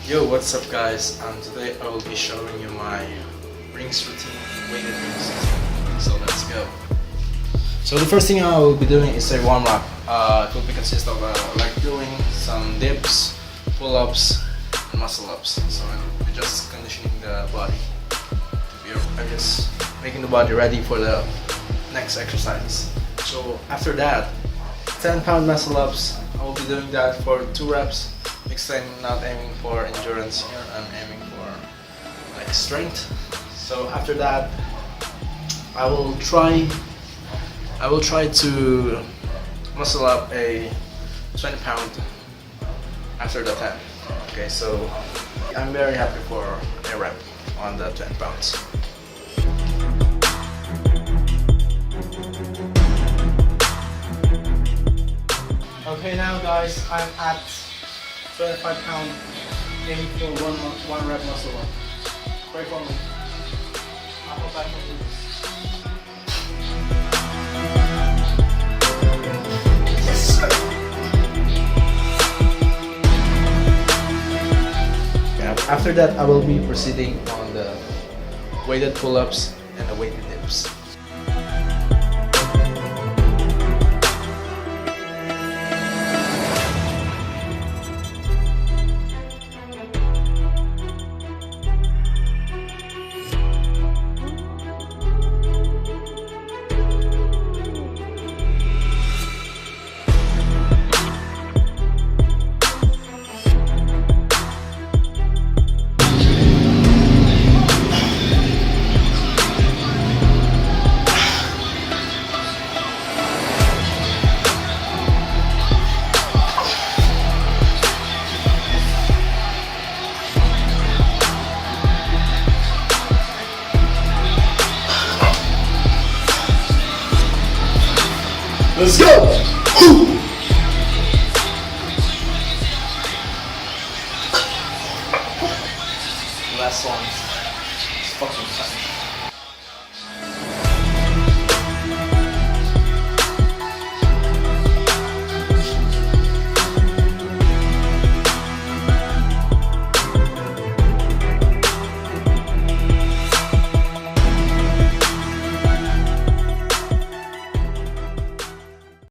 Yo, what's up guys? Today I will be showing you my rings routine, weighted rings routine. So let's go. So the first thing I will be doing is a warm up. It will be consist of like doing some dips, pull-ups, and muscle-ups. So I'm just conditioning the body. I'm just making the body ready for the next exercise. So after that, 10-pound muscle-ups. I will be doing that for 2 reps. Next time, not aiming for endurance here, I'm aiming for like strength. So after that, I will try to muscle up a 20-pound after the 10. Okay, so I'm very happy for a rep on the 10 pounds. Okay, now guys, I'm at 25 pound, aiming for one rep muscle up. Pray for me. I hope I can do this. Yeah, after that, I will be proceeding on the weighted pull-ups and the weighted dips. Let's go! Last one. It's fucking fun.